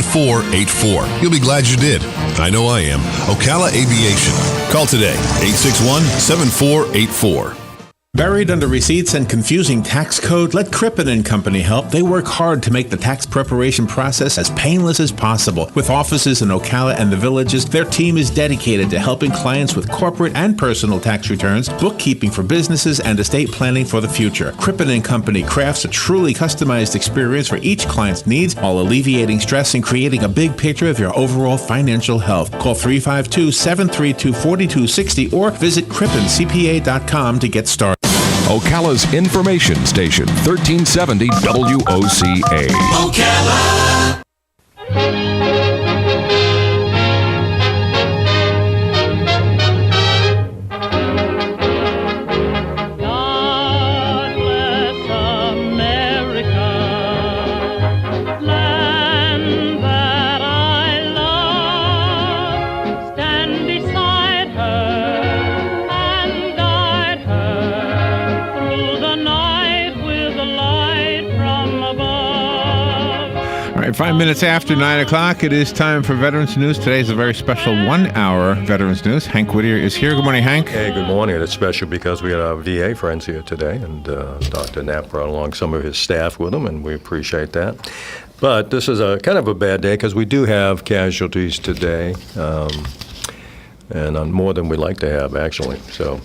7484. You'll be glad you did. I know I am. Ocala Aviation. Call today, 861-7484. Buried under receipts and confusing tax code? Let Crippen & Company help. They work hard to make the tax preparation process as painless as possible. With offices in Ocala and the Villages, their team is dedicated to helping clients with corporate and personal tax returns, bookkeeping for businesses, and estate planning for the future. Crippen & Company crafts a truly customized experience for each client's needs while alleviating stress and creating a big picture of your overall financial health. Call 352-732-4260 or visit crippencpa.com to get started. Ocala's information station, 1370 WOCA. Ocala. God bless America, land that I love. Stand beside her and guide her through the night with a light from above. All right, 5 minutes after 9 o'clock, it is time for Veterans News. Today is a very special 1-hour Veterans News. Hank Whittier is here. Good morning, Hank. Hey, good morning. It's special because we had our VA friends here today, and Dr. Knapp brought along some of his staff with him, and we appreciate that. But this is a kind of a bad day because we do have casualties today, and more than we'd like to have, actually. So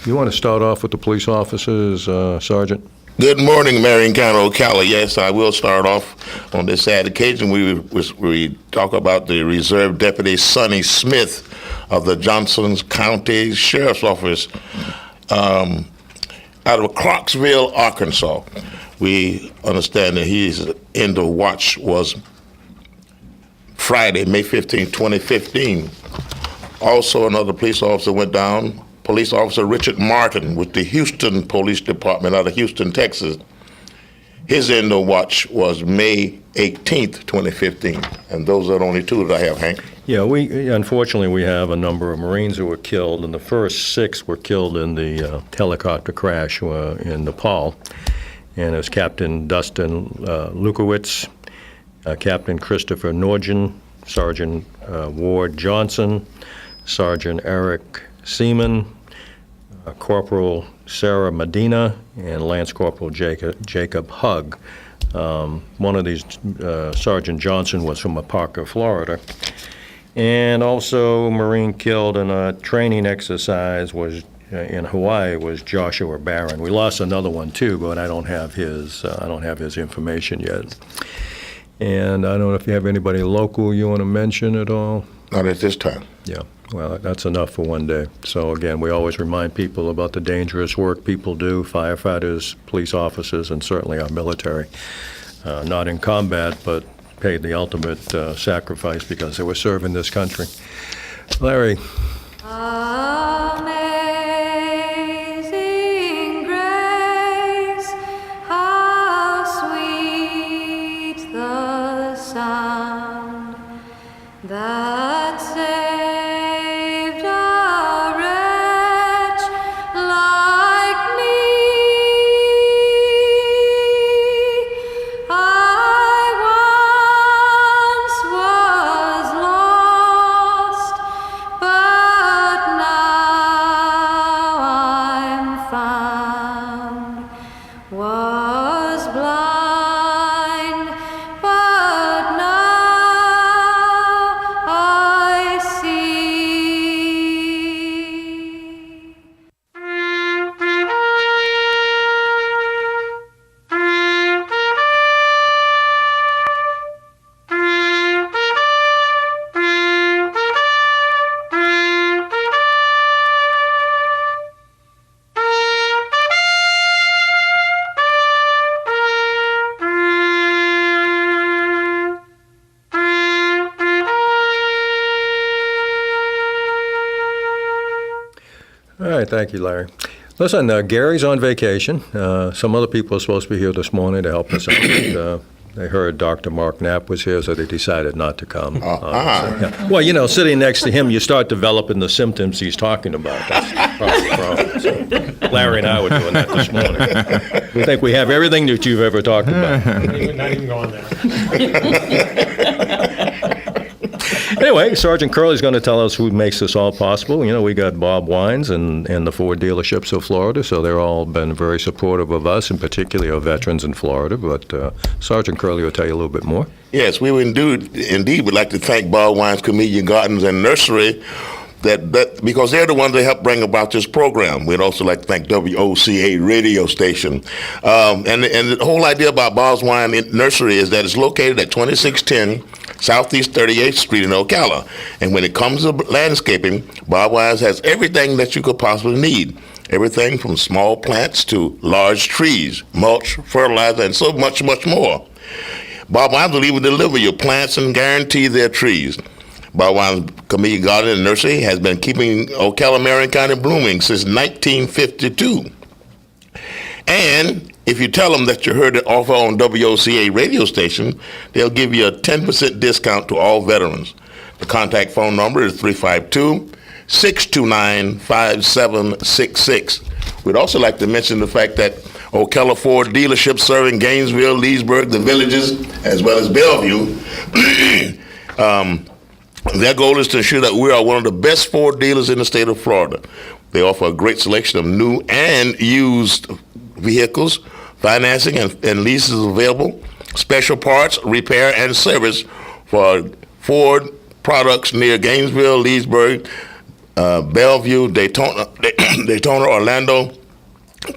you want to start off with the police officers, Sergeant? Good morning, Marion County, Ocala. Yes, I will start off on this sad occasion. We talk about the Reserve Deputy Sonny Smith of the Johnson County Sheriff's Office out of Clarksville, Arkansas. We understand that his end of watch was Friday, May 15, 2015. Also, another police officer went down. Police Officer Richard Martin with the Houston Police Department out of Houston, Texas. His end of watch was May 18th, 2015. And those are the only two that I have, Hank. Yeah, unfortunately we have a number of Marines who were killed, and the first 6 were killed in the helicopter crash in Nepal. And it was Captain Dustin Lukowitz, Captain Christopher Norgen, Sergeant Ward Johnson, Sergeant Eric Seaman, Corporal Sarah Medina, and Lance Corporal Jacob Hugg. One of these, Sergeant Johnson, was from Apopka, Florida. And also Marine killed in a training exercise was in Hawaii was Joshua Barron. We lost another one too, but I don't have his information yet. And I don't know if you have anybody local you want to mention at all. Not at this time. Yeah. Well, that's enough for one day. So again, we always remind people about the dangerous work people do, firefighters, police officers, and certainly our military. Not in combat, but paid the ultimate sacrifice because they were serving this country. Larry. Amazing grace, how sweet the sound that saved a wretch like me. I once was lost, but now I'm found. Was blind, but now I see. All right, thank you, Larry. Listen, Gary's on vacation. Some other people are supposed to be here this morning to help us out. They heard Dr. Mark Knapp was here, so they decided not to come. Yeah. Well, you know, sitting next to him, you start developing the symptoms he's talking about. That's probably the problem. So Larry and I were doing that this morning. We think we have everything that you've ever talked about. Not even going there. Anyway, Sergeant Curley's going to tell us who makes this all possible. You know, we got Bob Wines and the Ford dealerships of Florida, so they're all been very supportive of us, and particularly our veterans in Florida. But Sergeant Curley will tell you a little bit more. Yes, we would indeed would like to thank Bob Wines Comedian Gardens and Nursery that because they're the ones that helped bring about this program. We'd also like to thank WOCA radio station. And the whole idea about Bob's Wine Nursery is that it's located at 2610 Southeast 38th Street in Ocala. And when it comes to landscaping, Bob Wines has everything that you could possibly need. Everything from small plants to large trees, mulch, fertilizer, and so much, much more. Bob Wines will even deliver your plants and guarantee their trees. Bob Wines Community Garden and Nursery has been keeping Ocala, Marion County blooming since 1952. And if you tell them that you heard it offer on WOCA radio station, they'll give you a 10% discount to all veterans. The contact phone number is 352-629-5766. We'd also like to mention the fact that Ocala Ford dealership serving Gainesville, Leesburg, the Villages, as well as Bellevue, their goal is to ensure that we are one of the best Ford dealers in the state of Florida. They offer a great selection of new and used vehicles, financing and leases available, special parts, repair, and service for Ford products near Gainesville, Leesburg, Bellevue, Daytona, Orlando,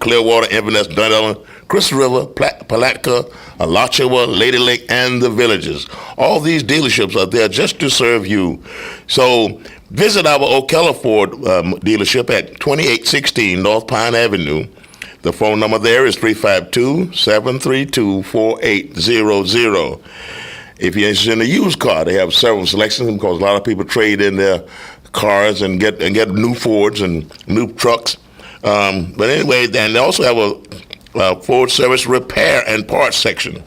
Clearwater, Inverness, Dun Crystal River, Palatka, Alachua, Lady Lake, and the Villages. All these dealerships are there just to serve you. So visit our Ocala Ford dealership at 2816 North Pine Avenue. The phone number there is 352-732-4800. If you're interested in a used car, they have several selections because a lot of people trade in their cars and get new Fords and new trucks. But anyway, and they also have a Ford service repair and parts section.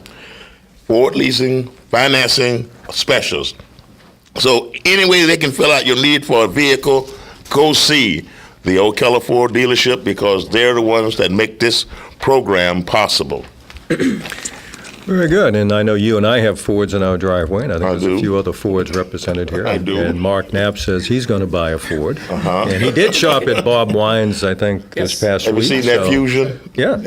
Ford leasing, financing, specials. So any way they can fill out your need for a vehicle, go see the Ocala Ford dealership because they're the ones that make this program possible. Very good, and I know you and I have Fords in our driveway, and I think there's do. a few other Fords represented here. I do. And Mark Knapp says he's going to buy a Ford. And he did shop at Bob Wines, I think, this past Have week. you seen that Fusion? Yeah,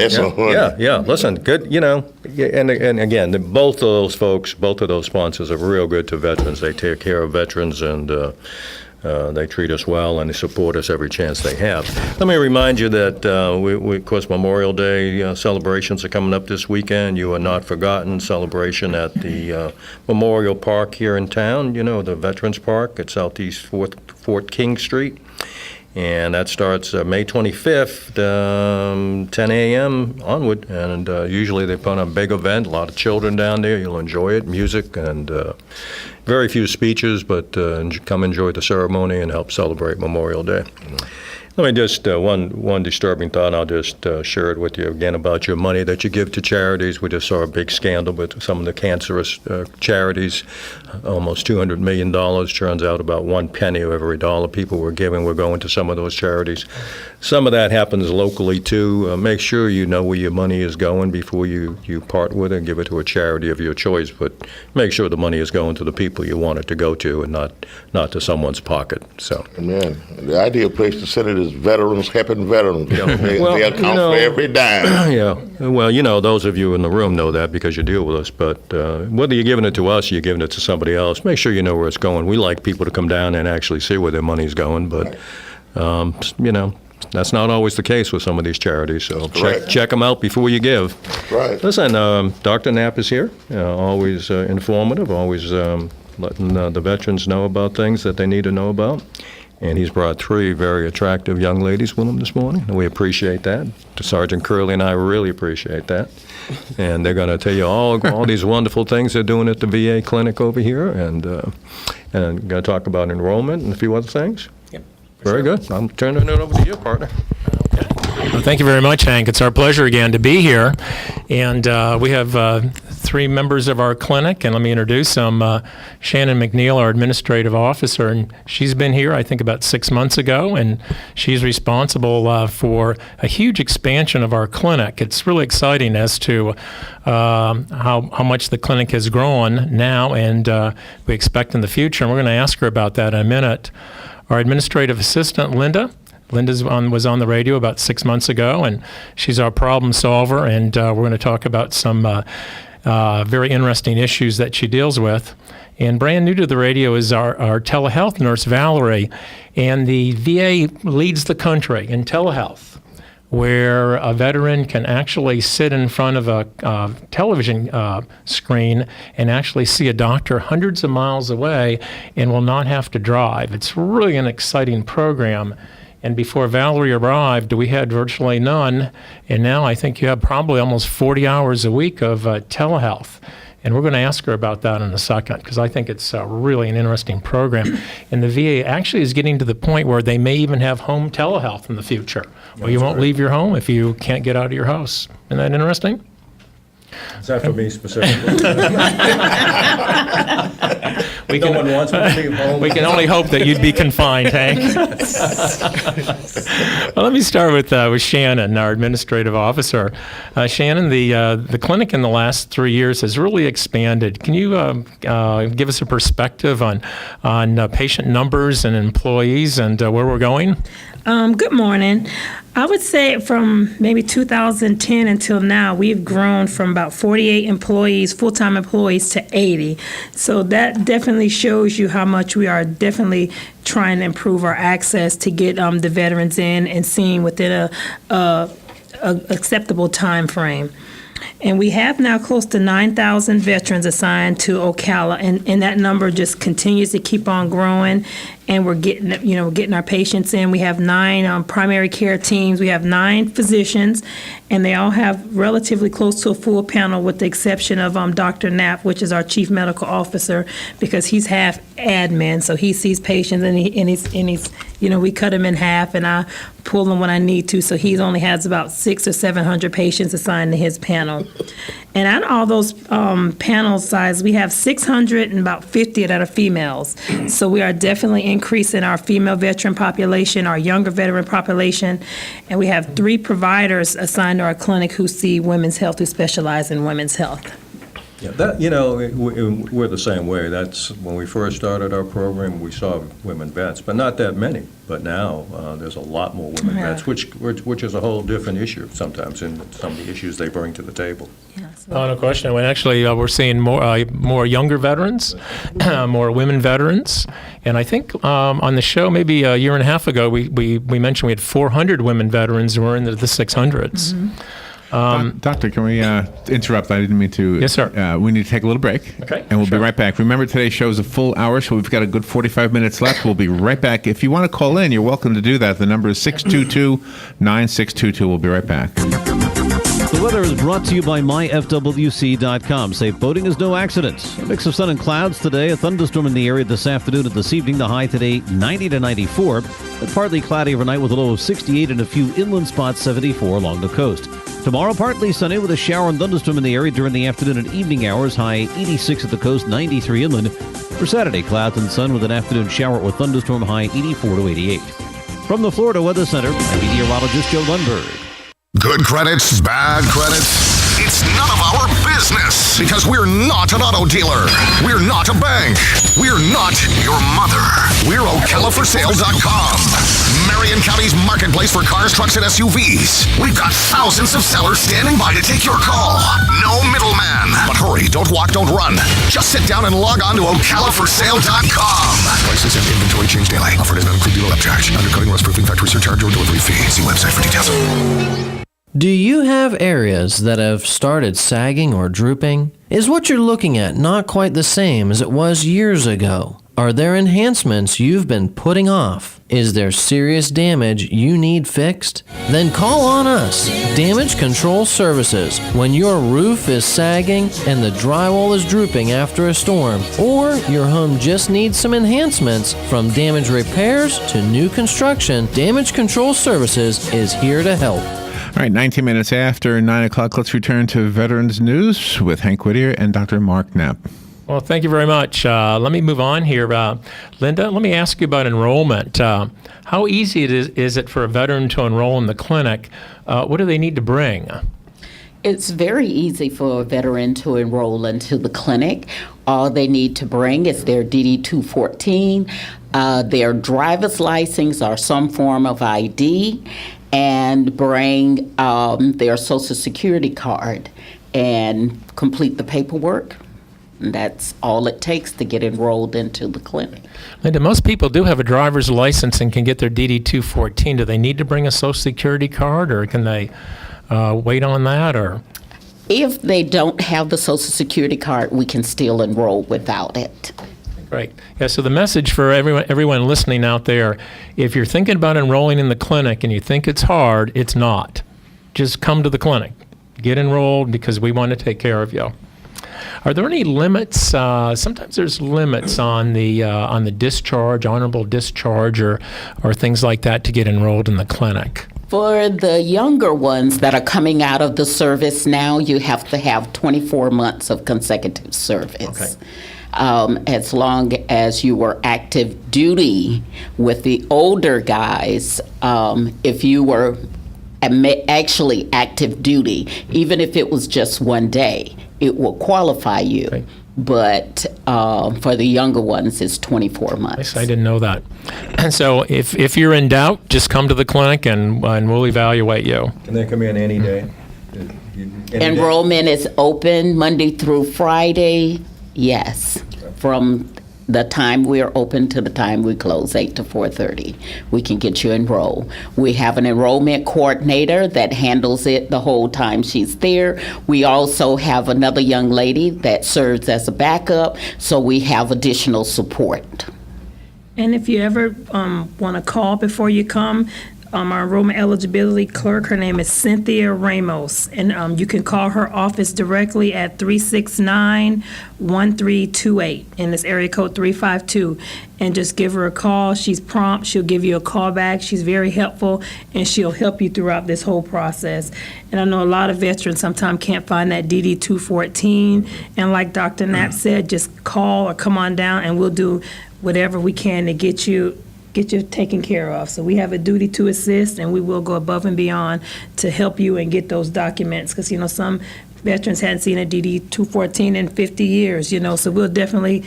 yeah. Listen, good, you know, and again, both of those folks, both of those sponsors are real good to veterans. They take care of veterans, and they treat us well, and they support us every chance they have. Let me remind you that we of course, Memorial Day celebrations are coming up this weekend. You are not forgotten. Celebration at the Memorial Park here in town, you know, the Veterans Park at Southeast Fort King Street. And that starts May 25th, 10 a.m. onward. And usually they put on a big event, a lot of children down there. You'll enjoy it, music, and very few speeches, but come enjoy the ceremony and help celebrate Memorial Day. Let me just, one disturbing thought, I'll just share it with you again about your money that you give to charities. We just saw a big scandal with some of the cancerous charities, almost $200 million. Turns out about 1 penny of every dollar people were giving were going to some of those charities. Some of that happens locally too. Make sure you know where your money is going before you part with it and give it to a charity of your choice, but make sure the money is going to the people you want it to go to and not to someone's pocket. So. Amen. The ideal place to send it is veterans helping veterans. They account for every dime. Yeah. Well, you know, those of you in the room know that because you deal with us. But whether you're giving it to us or you're giving it to somebody else, make sure you know where it's going. We like people to come down and actually see where their money's going. But, you know, that's not always the case with some of these charities. So check them out before you give. Right. Listen, Dr. Knapp is here, always informative, always letting the veterans know about things that they need to know about. And he's brought 3 very attractive young ladies with him this morning, and we appreciate that. Sergeant Curley and I really appreciate that. And they're going to tell you all these wonderful things they're doing at the VA clinic over here, and going to talk about enrollment and a few other things. Yep. Very good. I'm turning it over to you, partner. Well, thank you very much, Hank. It's our pleasure again to be here. And we have three members of our clinic, and let me introduce them. Shannon McNeil, our administrative officer, and she's been here, I think, about 6 months ago, and she's responsible for a huge expansion of our clinic. It's really exciting as to how much the clinic has grown now, and we expect in the future, and we're going to ask her about that in a minute. Our administrative assistant, Linda was on the radio about 6 months ago, and she's our problem solver, and we're going to talk about some very interesting issues that she deals with. And brand new to the radio is our telehealth nurse, Valerie, and the VA leads the country in telehealth, where a veteran can actually sit in front of a television screen and actually see a doctor hundreds of miles away and will not have to drive. It's really an exciting program. And before Valerie arrived, we had virtually none, and now I think you have probably almost 40 hours a week of telehealth. And we're going to ask her about that in a second, because I think it's really an interesting program. And the VA actually is getting to the point where they may even have home telehealth in the future, where you won't leave your home if you can't get out of your house. Isn't that interesting? Is that for me specifically? We No one wants me to leave home. We can only hope that you'd be confined, Hank. Well, let me start with Shannon, our administrative officer. Shannon, the clinic in the last 3 years has really expanded. Can you give us a perspective on patient numbers and employees and where we're going? Good morning. I would say from maybe 2010 until now, we've grown from about 48 employees, full-time employees, to 80. So that definitely shows you how much we are definitely trying to improve our access to get the veterans in and seen within a acceptable time frame. And we have now close to 9,000 veterans assigned to Ocala, and that number just continues to keep on growing. And we're getting our patients in. We have 9 primary care teams. We have 9 physicians, and they all have relatively close to a full panel, with the exception of Dr. Knapp, which is our chief medical officer, because he's half admin, so he sees patients and he's we cut him in half, and I pull him when I need to. So he only has about 600 or 700 patients assigned to his panel. And out of all those panel size, we have 600 and about 50 that are females. So we are definitely increasing our female veteran population, our younger veteran population, and we have 3 providers assigned to our clinic who see women's health, who specialize in women's health. Yeah, we're the same way. That's when we first started our program, we saw women vets, but not that many. But now there's a lot more women vets, which is a whole different issue sometimes in some of the issues they bring to the table. No question. When actually we're seeing more younger veterans, more women veterans, and I think on the show maybe a year and a half ago we mentioned we had 400 women veterans who were in the 600s. Mm-hmm. Doctor, can we interrupt? I didn't mean to. Yes, sir. We need to take a little break. Okay. And we'll be right back. Remember, today's show is a full hour, so we've got a good 45 minutes left. We'll be right back. If you want to call in, you're welcome to do that. The number is 622-9622. We'll be right back. The weather is brought to you by myfwc.com. Safe boating is no accident. A mix of sun and clouds today. A thunderstorm in the area this afternoon and this evening. The high today 90 to 94. But partly cloudy overnight with a low of 68 and a few inland spots 74 along the coast. Tomorrow, partly sunny with a shower and thunderstorm in the area during the afternoon and evening hours. High 86 at the coast, 93 inland. For Saturday, clouds and sun with an afternoon shower or thunderstorm. High 84 to 88. From the Florida Weather Center, I'm meteorologist Joe Lundberg. Good credits, bad credits. It's none of our business, because we're not an auto dealer. We're not a bank. We're not your mother. We're OcalaForSale.com. Marion County's marketplace for cars, trucks, and SUVs. We've got thousands of sellers standing by to take your call. No middleman. But hurry, don't walk, don't run. Just sit down and log on to OcalaForSale.com. Prices and inventory change daily. Offer does not include dealer upcharge. Undercutting, rust proofing, factory surcharge, or delivery fee. See website for details. Do you have areas that have started sagging or drooping? Is what you're looking at not quite the same as it was years ago? Are there enhancements you've been putting off? Is there serious damage you need fixed? Then call on us, Damage Control Services, when your roof is sagging and the drywall is drooping after a storm, or your home just needs some enhancements. From damage repairs to new construction, Damage Control Services is here to help. All right, 19 minutes after 9 o'clock, let's return to Veterans News with Hank Whittier and Dr. Mark Knapp. Well, thank you very much. Let me move on here. Linda, let me ask you about enrollment. How easy is it for a veteran to enroll in the clinic? What do they need to bring? It's very easy for a veteran to enroll into the clinic. All they need to bring is their DD-214, their driver's license or some form of ID, and bring their Social Security card and complete the paperwork. And that's all it takes to get enrolled into the clinic. Linda, most people do have a driver's license and can get their DD-214. Do they need to bring a Social Security card, or can they wait on that? Or if they don't have the Social Security card, we can still enroll without it. Great. Yeah, so the message for everyone listening out there, if you're thinking about enrolling in the clinic and you think it's hard, it's not. Just come to the clinic. Get enrolled because we want to take care of you. Are there any limits? Sometimes there's limits on the discharge, honorable discharge, or things like that to get enrolled in the clinic. For the younger ones that are coming out of the service now, you have to have 24 months of consecutive service. Okay. As long as you were active duty. With the older guys, if you were actually active duty, even if it was just one day, it will qualify you. Okay. But for the younger ones, it's 24 months. I didn't know that. And so if you're in doubt, just come to the clinic and we'll evaluate you. Can they come in any day? Enrollment is open Monday through Friday, yes, from the time we're open to the time we close, 8 to 4:30. We can get you enrolled. We have an enrollment coordinator that handles it the whole time she's there. We also have another young lady that serves as a backup, so we have additional support. And if you ever want to call before you come, our enrollment eligibility clerk, her name is Cynthia Ramos, and you can call her office directly at 369-1328, and it's area code 352, and just give her a call. She's prompt. She'll give you a call back. She's very helpful, and she'll help you throughout this whole process. And I know a lot of veterans sometimes can't find that DD-214, and like Dr. Knapp said, just call or come on down, and we'll do whatever we can to get you taken care of. So we have a duty to assist, and we will go above and beyond to help you and get those documents, because some veterans hadn't seen a DD-214 in 50 years, so we'll definitely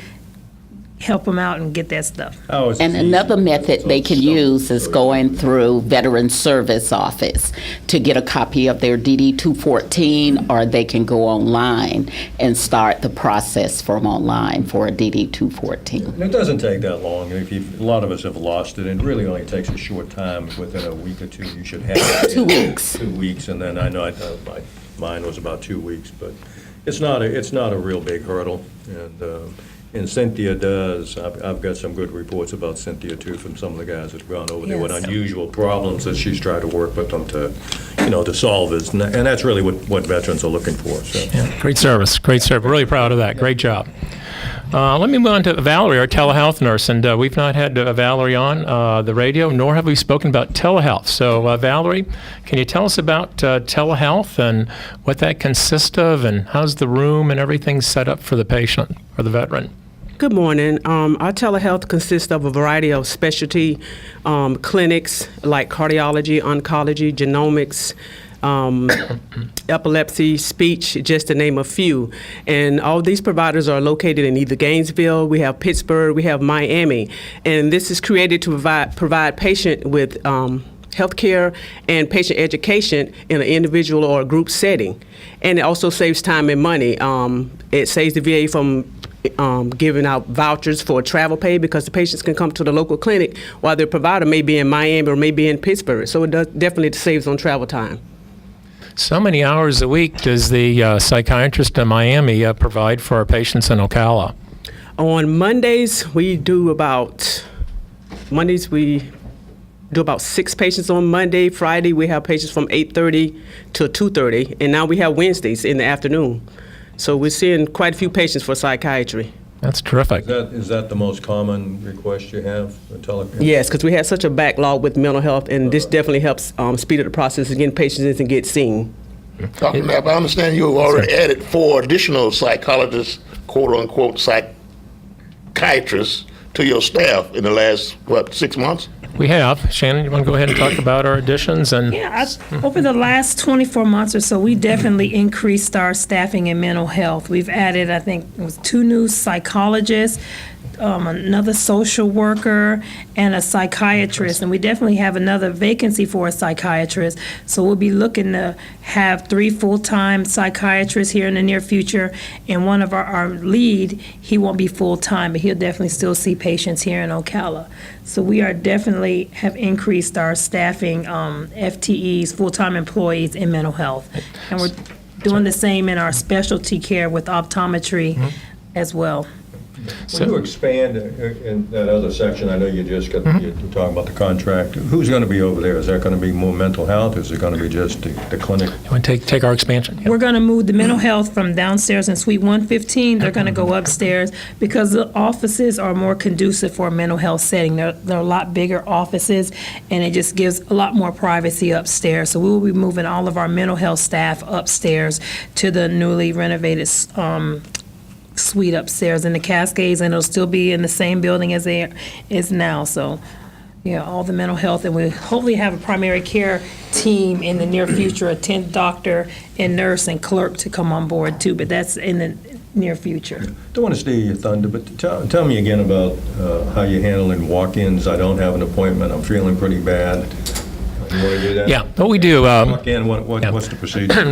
help them out and get that stuff. And another method they can use is going through Veteran Service Office to get a copy of their DD-214, or they can go online and start the process from online for a DD-214. It doesn't take that long. A lot of us have lost it, and it really only takes a short time. Within a week or two, you should have it. 2 weeks. 2 weeks, and then I know mine was about 2 weeks, but it's not a real big hurdle. And Cynthia does. I've got some good reports about Cynthia too from some of the guys that've gone over there with unusual problems that she's tried to work with them to solve it. And that's really what veterans are looking for. So. Yeah, great service. Really proud of that. Great job. Let me move on to Valerie, our telehealth nurse, and we've not had Valerie on the radio, nor have we spoken about telehealth. So, Valerie, can you tell us about telehealth and what that consists of, and how's the room and everything set up for the patient or the veteran? Good morning. Our telehealth consists of a variety of specialty clinics like cardiology, oncology, genomics, epilepsy, speech, just to name a few. And all these providers are located in either Gainesville, we have Pittsburgh, we have Miami. And this is created to provide patient with healthcare and patient education in an individual or a group setting. And it also saves time and money. It saves the VA from giving out vouchers for travel pay, because the patients can come to the local clinic while their provider may be in Miami or may be in Pittsburgh. So it definitely saves on travel time. So many hours a week does the psychiatrist in Miami provide for our patients in Ocala? On Mondays, we do about 6 patients on Monday. Friday, we have patients from 8:30 to 2:30, and now we have Wednesdays in the afternoon. So we're seeing quite a few patients for psychiatry. That's terrific. Is that the most common request you have? Yes, because we have such a backlog with mental health, and this definitely helps speed up the process of getting patients in and get seen. Dr. Knapp, I understand you've already added 4 additional psychologists, quote-unquote psychiatrists, to your staff in the last, 6 months? We have. Shannon, you want to go ahead and talk about our additions? Over the last 24 months or so, we definitely increased our staffing in mental health. We've added, I think, it was 2 new psychologists, another social worker, and a psychiatrist. And we definitely have another vacancy for a psychiatrist. So we'll be looking to have 3 full-time psychiatrists here in the near future. And one of our lead, he won't be full-time, but he'll definitely still see patients here in Ocala. So we are definitely have increased our staffing, FTEs, full-time employees in mental health. And we're doing the same in our specialty care with optometry as well. When you expand in that other section, I know you just got you're talking about the contract. Who's going to be over there? Is there going to be more mental health? Is it going to be just the clinic? You want to take our expansion? We're going to move the mental health from downstairs in Suite 115. They're going to go upstairs because the offices are more conducive for a mental health setting. They're a lot bigger offices, and it just gives a lot more privacy upstairs. So we will be moving all of our mental health staff upstairs to the newly renovated suite upstairs in the Cascades, and it'll still be in the same building as it is now. So, all the mental health, and we hopefully have a primary care team in the near future, a 10th doctor and nurse and clerk to come on board too, but that's in the near future. Don't want to steal your thunder, but tell me again about how you're handling walk-ins. I don't have an appointment. I'm feeling pretty bad. You want to do that? Yeah, what we do. Walk in, what's the procedure?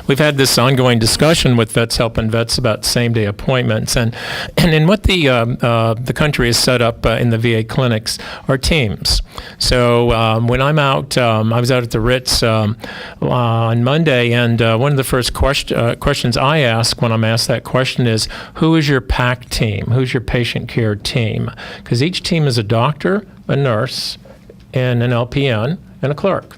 We've had this ongoing discussion with Vets Helping Vets about same-day appointments, and in what the country is set up in the VA clinics are teams. So when I'm out, I was out at the Ritz on Monday, and one of the first questions I ask when I'm asked that question is, who is your PAC team? Who's your patient care team? Because each team is a doctor, a nurse, and an LPN, and a clerk.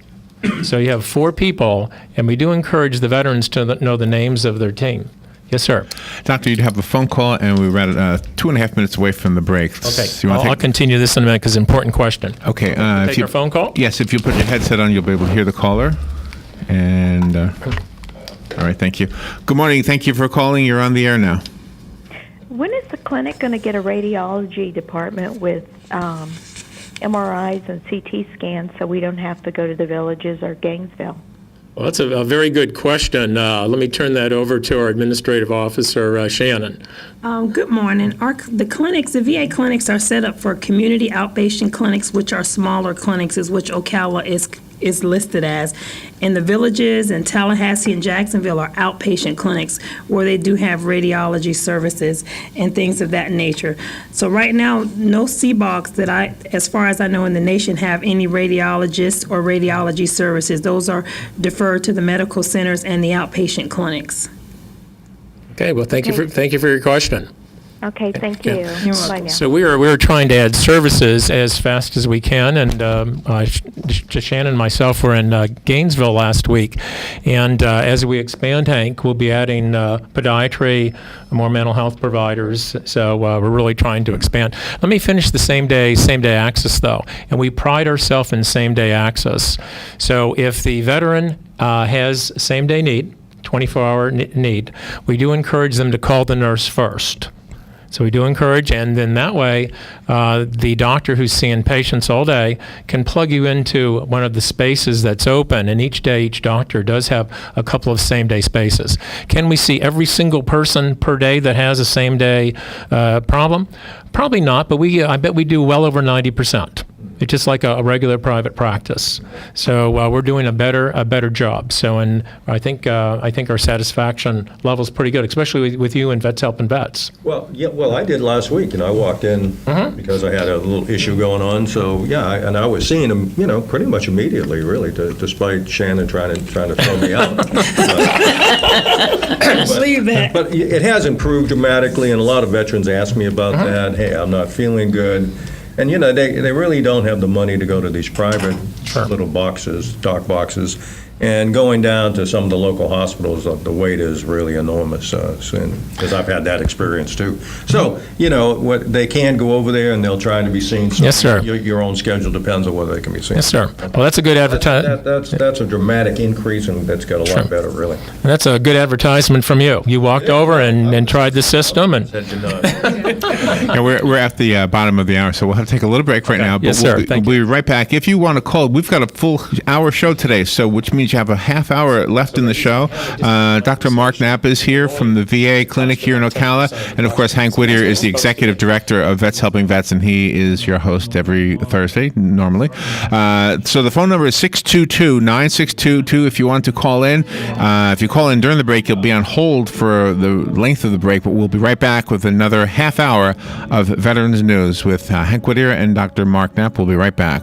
So you have 4 people, and we do encourage the veterans to know the names of their team. Yes, sir. Doctor, you'd have a phone call, and we're at 2.5 minutes away from the break. Okay, I'll continue this in a minute because it's an important question. Okay. Take your phone call? Yes, if you put your headset on, you'll be able to hear the caller. And, all right, thank you. Good morning. Thank you for calling. You're on the air now. When is the clinic going to get a radiology department with MRIs and CT scans so we don't have to go to the Villages or Gainesville? Well, that's a very good question. Let me turn that over to our administrative officer, Shannon. Good morning. The VA clinics are set up for community outpatient clinics, which are smaller clinics, is which Ocala is listed as. And the Villages and Tallahassee and Jacksonville are outpatient clinics where they do have radiology services and things of that nature. So right now, no CBOCs that as far as I know in the nation, have any radiologists or radiology services. Those are deferred to the medical centers and the outpatient clinics. Okay, well, thank you for your question. Okay, thank you. You're welcome. So we're trying to add services as fast as we can, and Shannon and myself were in Gainesville last week, and as we expand, Hank, we'll be adding podiatry, more mental health providers. So we're really trying to expand. Let me finish the same day access though, and we pride ourselves in same day access. So if the veteran has same day need, 24-hour need, we do encourage them to call the nurse first. So we do encourage, and then that way, the doctor who's seeing patients all day can plug you into one of the spaces that's open, and each day, each doctor does have a couple of same-day spaces. Can we see every single person per day that has a same-day problem? Probably not, but I bet we do well over 90%. It's just like a regular private practice. So we're doing a better job. So, and I think our satisfaction level is pretty good, especially with you and Vets Helping Vets. Well, yeah. Well, I did last week, and I walked in because I had a little issue going on. So yeah, and I was seeing him, pretty much immediately, really, despite Shannon trying to throw me out. Leave that. But it has improved dramatically, and a lot of veterans ask me about that. Hey, I'm not feeling good. And, they really don't have the money to go to these private little boxes, dark boxes. And going down to some of the local hospitals, the wait is really enormous, because I've had that experience too. So, they can go over there and they'll try to be seen. So Yes, sir. Your own schedule depends on whether they can be seen. Yes, sir. Well, that's a good advertisement. That's a dramatic increase, and that's got a lot better, really. That's a good advertisement from you. You walked over and tried the system. And we're at the bottom of the hour, so we'll have to take a little break right now. But Yes, sir. We'll be right back. If you want to call, we've got a full hour show today, so which means you have a half hour left in the show. Dr. Mark Knapp is here from the VA clinic here in Ocala, and of course Hank Whittier is the executive director of Vets Helping Vets, and he is your host every Thursday normally. So the phone number is 622-9622 if you want to call in. If you call in during the break, you'll be on hold for the length of the break, but we'll be right back with another half hour of Veterans News with Hank Whittier and Dr. Mark Knapp. We'll be right back.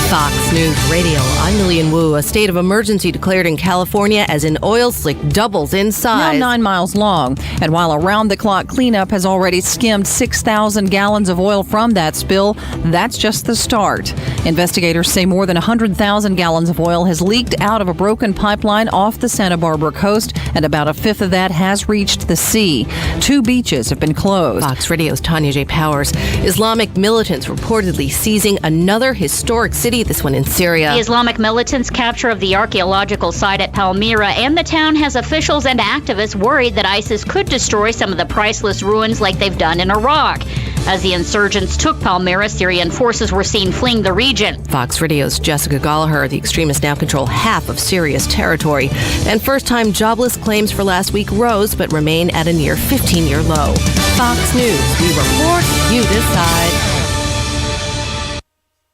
Fox News Radio, I'm Lillian Wu. A state of emergency declared in California as an oil slick doubles in size. Now 9 miles long. And while around-the-clock cleanup has already skimmed 6,000 gallons of oil from that spill, that's just the start. Investigators say more than 100,000 gallons of oil has leaked out of a broken pipeline off the Santa Barbara coast, and about a fifth of that has reached the sea. 2 beaches have been closed. Fox Radio's Tanya J. Powers. Islamic militants reportedly seizing another historic city, this one in Syria. The Islamic militants' capture of the archaeological site at Palmyra and the town has officials and activists worried that ISIS could destroy some of the priceless ruins like they've done in Iraq. As the insurgents took Palmyra, Syrian forces were seen fleeing the region. Fox Radio's Jessica Gallagher. The extremists now control half of Syria's territory. And first-time jobless claims for last week rose, but remain at a near 15-year low. Fox News. We report, you decide.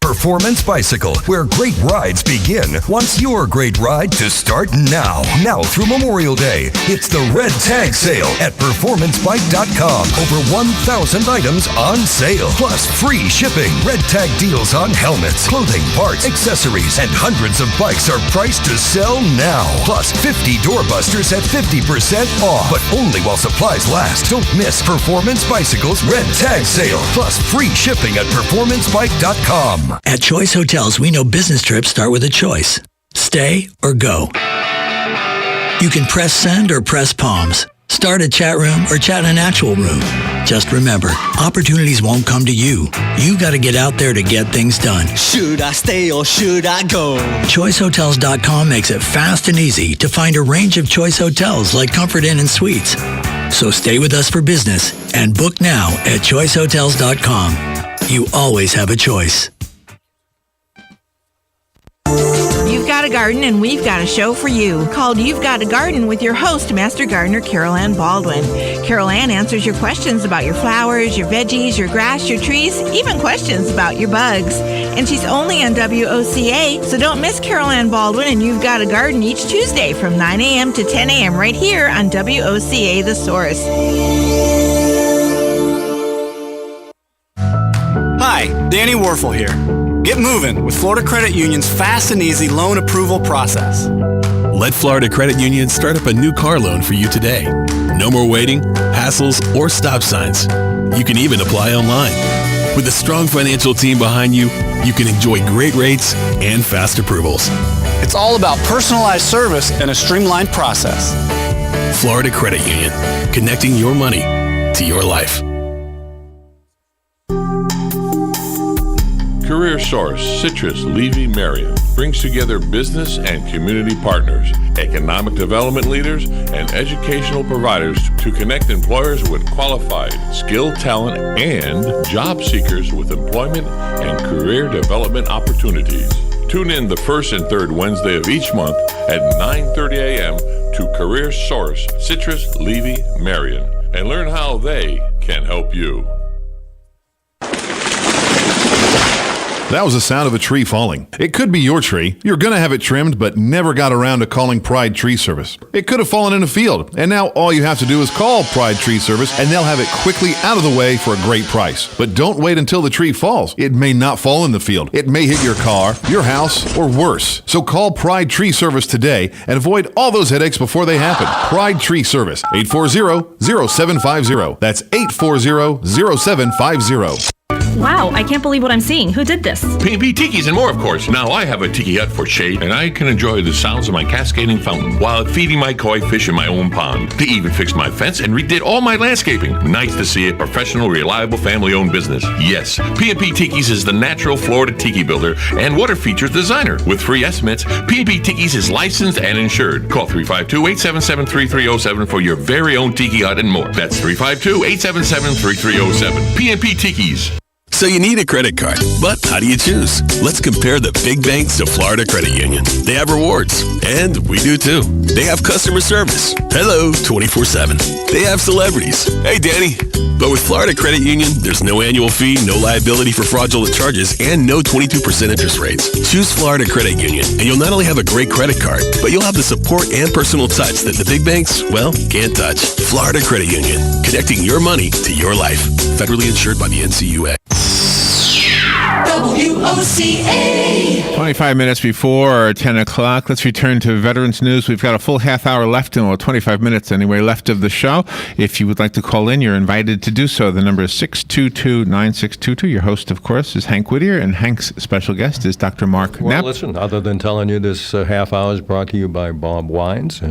Performance Bicycle, where great rides begin, wants your great ride to start now. Now through Memorial Day, it's the Red Tag Sale at performancebike.com. Over 1,000 items on sale, plus free shipping. Red Tag deals on helmets, clothing, parts, accessories, and hundreds of bikes are priced to sell now. Plus 50 doorbusters at 50% off, but only while supplies last. Don't miss Performance Bicycle's Red Tag Sale, plus free shipping at performancebike.com. At Choice Hotels, we know business trips start with a choice. Stay or go. You can press send or press palms. Start a chat room or chat in an actual room. Just remember, opportunities won't come to you. You got to get out there to get things done. Should I stay or should I go? ChoiceHotels.com makes it fast and easy to find a range of Choice Hotels like Comfort Inn and Suites. So stay with us for business and book now at ChoiceHotels.com. You always have a choice. You've got a garden and we've got a show for you called You've Got a Garden with your host, Master Gardener Carol Ann Baldwin. Carol Ann answers your questions about your flowers, your veggies, your grass, your trees, even questions about your bugs. And she's only on WOCA, so don't miss Carol Ann Baldwin and You've Got a Garden each Tuesday from 9 a.m. to 10 a.m. right here on WOCA The Source. Hi, Danny Warfel here. Get moving with Florida Credit Union's fast and easy loan approval process. Let Florida Credit Union start up a new car loan for you today. No more waiting, hassles, or stop signs. You can even apply online. With a strong financial team behind you, you can enjoy great rates and fast approvals. It's all about personalized service and a streamlined process. Florida Credit Union, connecting your money to your life. Career Source, Citrus, Levy, Marion brings together business and community partners, economic development leaders, and educational providers to connect employers with qualified, skilled talent and job seekers with employment and career development opportunities. Tune in the first and third Wednesday of each month at 9:30 a.m. to Career Source, Citrus, Levy, Marion, and learn how they can help you. That was the sound of a tree falling. It could be your tree. You're going to have it trimmed, but never got around to calling Pride Tree Service. It could have fallen in a field, and now all you have to do is call Pride Tree Service, and they'll have it quickly out of the way for a great price. But don't wait until the tree falls. It may not fall in the field. It may hit your car, your house, or worse. So call Pride Tree Service today and avoid all those headaches before they happen. Pride Tree Service, 840-0750. That's 840-0750. Wow, I can't believe what I'm seeing. Who did this? P&P Tikis and more, of course. Now I have a tiki hut for shade, and I can enjoy the sounds of my cascading fountain while feeding my koi fish in my own pond. They even fixed my fence and redid all my landscaping. Nice to see a professional, reliable, family-owned business. Yes, P&P Tikis is the natural Florida tiki builder and water features designer. With free estimates, P&P Tikis is licensed and insured. Call 352-877-3307 for your very own tiki hut and more. That's 352-877-3307. P&P Tikis. So you need a credit card, but how do you choose? Let's compare the big banks to Florida Credit Union. They have rewards, and we do too. They have customer service. Hello, 24/7. They have celebrities. Hey, Danny. But with Florida Credit Union, there's no annual fee, no liability for fraudulent charges, and no 22% interest rates. Choose Florida Credit Union, and you'll not only have a great credit card, but you'll have the support and personal touch that the big banks, well, can't touch. Florida Credit Union, connecting your money to your life. Federally insured by the NCUA. WOCA. 25 minutes before 10 o'clock. Let's return to Veterans News. We've got a full half hour left, well, 25 minutes anyway, left of the show. If you would like to call in, you're invited to do so. The number is 622-9622. Your host, of course, is Hank Whittier, and Hank's special guest is Dr. Mark Well, Knapp. listen, other than telling you this half hour is brought to you by Bob Wines,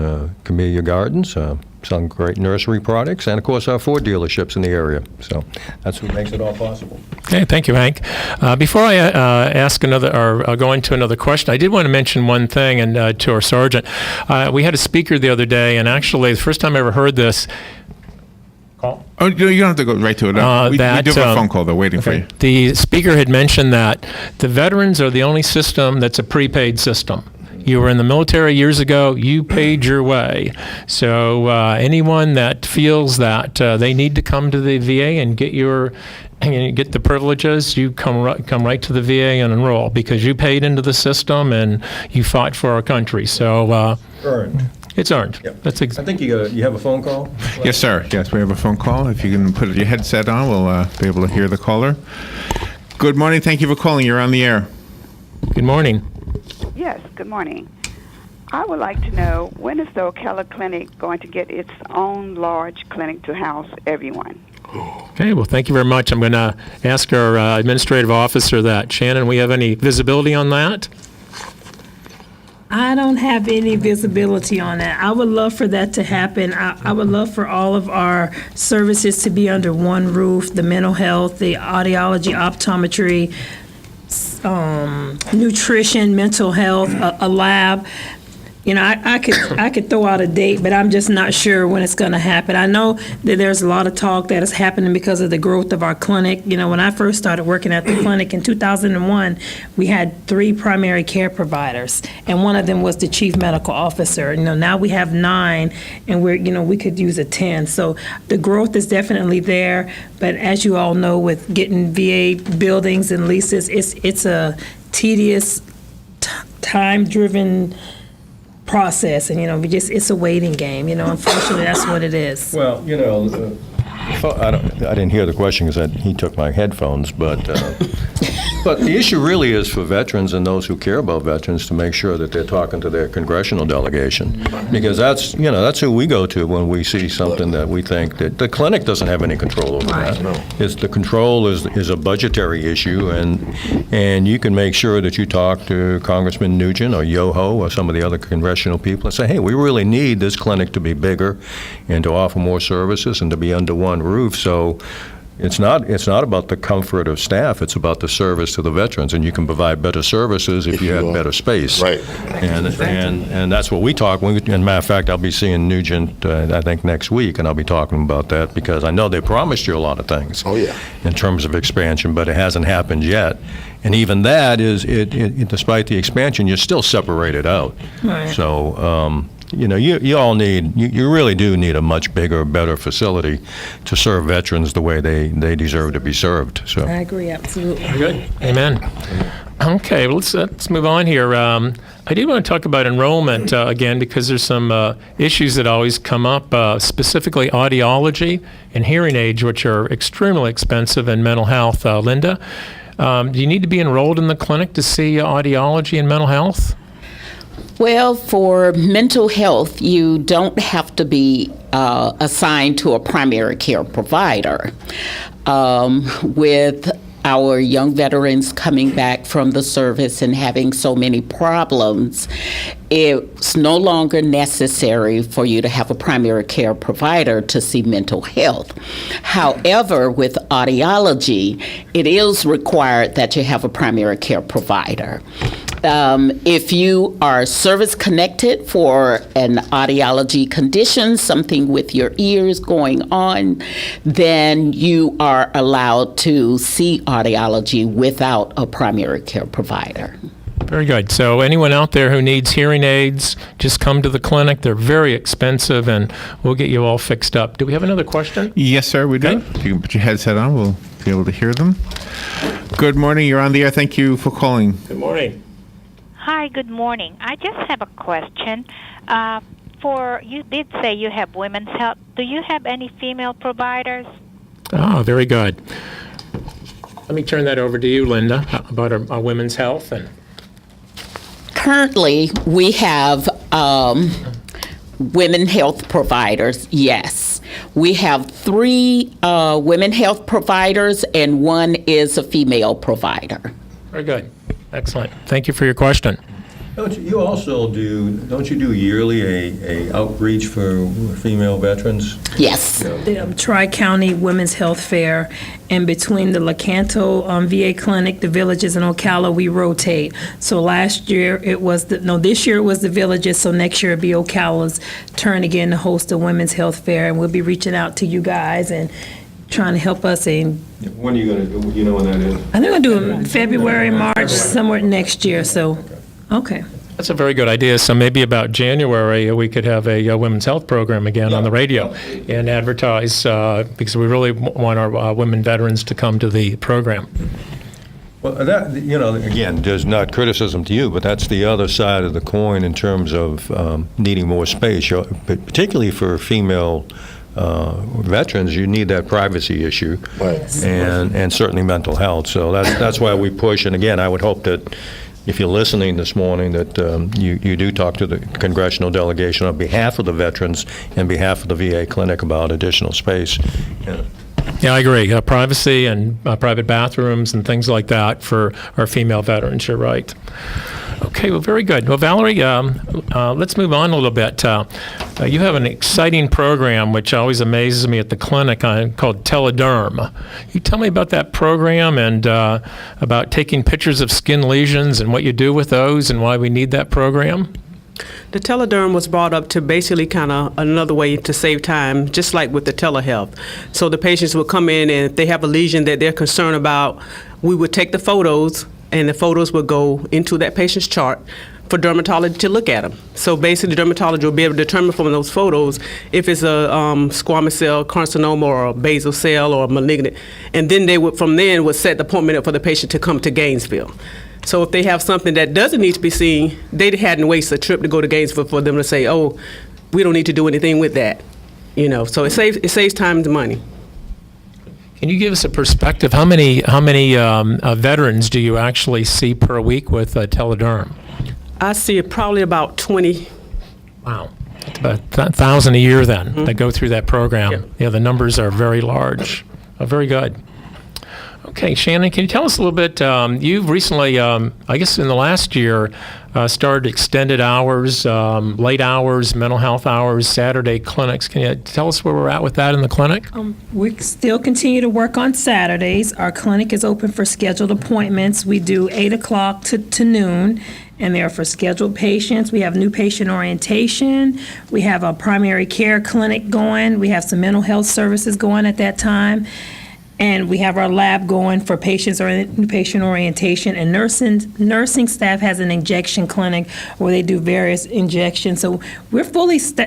Camellia Gardens, some great nursery products, and of course our Ford dealerships in the area. So that's what makes it all possible. Okay, thank you, Hank. Before I ask another or go into another question, I did want to mention one thing and to our sergeant. We had a speaker the other day, and actually the first time I ever heard this. Oh, you don't have to go right to it. We do have a phone call. They're waiting for you. The speaker had mentioned that the veterans are the only system that's a prepaid system. You were in the military years ago, you paid your way. So anyone that feels that they need to come to the VA and get the privileges, you come right to the VA and enroll because you paid into the system and you fought for our country. So Earned. It's earned. Yep. That's I think you have a phone call? Yes, sir. Yes, we have a phone call. If you can put your headset on, we'll be able to hear the caller. Good morning. Thank you for calling. You're on the air. Good morning. Yes, good morning. I would like to know, when is the Ocala Clinic going to get its own large clinic to house everyone? Okay, well, thank you very much. I'm going to ask our administrative officer that. Shannon, we have any visibility on that? I don't have any visibility on that. I would love for that to happen. I would love for all of our services to be under one roof, the mental health, the audiology, optometry, nutrition, mental health, a lab. You know, I could throw out a date, but I'm just not sure when it's going to happen. I know that there's a lot of talk that is happening because of the growth of our clinic. You know, when I first started working at the clinic in 2001, we had 3 primary care providers, and one of them was the chief medical officer. You know, now we have 9, and we could use a 10. So the growth is definitely there, but as you all know, with getting VA buildings and leases, it's a tedious, time-driven process, and it's a waiting game. Unfortunately, that's what it is. Well, I didn't hear the question because he took my headphones, but the issue really is for veterans and those who care about veterans to make sure that they're talking to their congressional delegation, because that's who we go to when we see something that we think that the clinic doesn't have any control over. Right. That. It's the control is a budgetary issue, and you can make sure that you talk to Congressman Nugent or Yoho or some of the other congressional people and say, hey, we really need this clinic to be bigger and to offer more services and to be under one roof. So it's not about the comfort of staff. It's about the service to the veterans, and you can provide better services if you have better space. Right. And that's what we talk. And matter of fact, I'll be seeing Nugent I think next week, and I'll be talking about that because I know they promised you a lot of things. Oh yeah. In terms of expansion, but it hasn't happened yet. And even that is, despite the expansion, you're still separated out. Right. So you all need, you really do need a much bigger, better facility to serve veterans the way they deserve to be served. So I agree, absolutely. Very good. Amen. Okay, well, let's move on here. I did want to talk about enrollment again, because there's some issues that always come up, specifically audiology and hearing aids, which are extremely expensive, and mental health. Linda, do you need to be enrolled in the clinic to see audiology and mental health? Well, for mental health, you don't have to be assigned to a primary care provider. With our young veterans coming back from the service and having so many problems, it's no longer necessary for you to have a primary care provider to see mental health. However, with audiology, it is required that you have a primary care provider. If you are service connected for an audiology condition, something with your ears going on, then you are allowed to see audiology without a primary care provider. Very good. So anyone out there who needs hearing aids, just come to the clinic. They're very expensive, and we'll get you all fixed up. Do we have another question? Yes, sir, we do. If you can put your headset on, we'll be able to hear them. Good morning. You're on the air. Thank you for calling. Good morning. Hi, good morning. I just have a question. You did say you have women's health. Do you have any female providers? Oh, very good. Let me turn that over to you, Linda, about our women's health. And currently, we have women health providers, yes. We have 3 women health providers, and 1 is a female provider. Very good. Excellent. Thank you for your question. Don't you do yearly a outreach for female veterans? Yes. The Tri-County Women's Health Fair, and between the Lecanto VA Clinic, the Villages, and Ocala, we rotate. So last year this year it was the Villages, so next year it'll be Ocala's turn again to host a Women's Health Fair, and we'll be reaching out to you guys and trying to help us. And when are you going to do? You know when that is? I think we'll do it in February, March, somewhere next year. So, okay. That's a very good idea. So maybe about January we could have a women's health program again on the radio and advertise, because we really want our women veterans to come to the program. Well, that, again, there's not criticism to you, but that's the other side of the coin in terms of needing more space, particularly for female veterans. You need that privacy issue, right. and certainly mental health. So that's why we push. And again, I would hope that if you're listening this morning, that you do talk to the congressional delegation on behalf of the veterans and behalf of the VA clinic about additional space. Yeah, I agree. Privacy and private bathrooms and things like that for our female veterans. You're right. Okay, well, very good. Well, Valerie, let's move on a little bit. You have an exciting program which always amazes me at the clinic called Telederm. You tell me about that program and about taking pictures of skin lesions and what you do with those and why we need that program? The Telederm was brought up to basically kind of another way to save time, just like with the telehealth. So the patients would come in, and if they have a lesion that they're concerned about, we would take the photos, and the photos would go into that patient's chart for dermatology to look at them. So basically, the dermatologist will be able to determine from those photos if it's a squamous cell carcinoma or a basal cell or a malignant, and then they would set the appointment up for the patient to come to Gainesville. So if they have something that doesn't need to be seen, they hadn't wasted a trip to go to Gainesville for them to say, "Oh, we don't need to do anything with that," So it saves time and money. Can you give us a perspective? How many veterans do you actually see per week with Telederm? I see probably about 20. Wow. About 1,000 a year then that go through that program. Yep. Yeah, the numbers are very large. Very good. Okay, Shannon, can you tell us a little bit? You've recently, I guess in the last year, started extended hours, late hours, mental health hours, Saturday clinics. Can you tell us where we're at with that in the clinic? We still continue to work on Saturdays. Our clinic is open for scheduled appointments. We do 8 o'clock to noon, and they're for scheduled patients. We have new patient orientation. We have a primary care clinic going. We have some mental health services going at that time. And we have our lab going for patients or patient orientation, and nursing staff has an injection clinic where they do various injections. So we're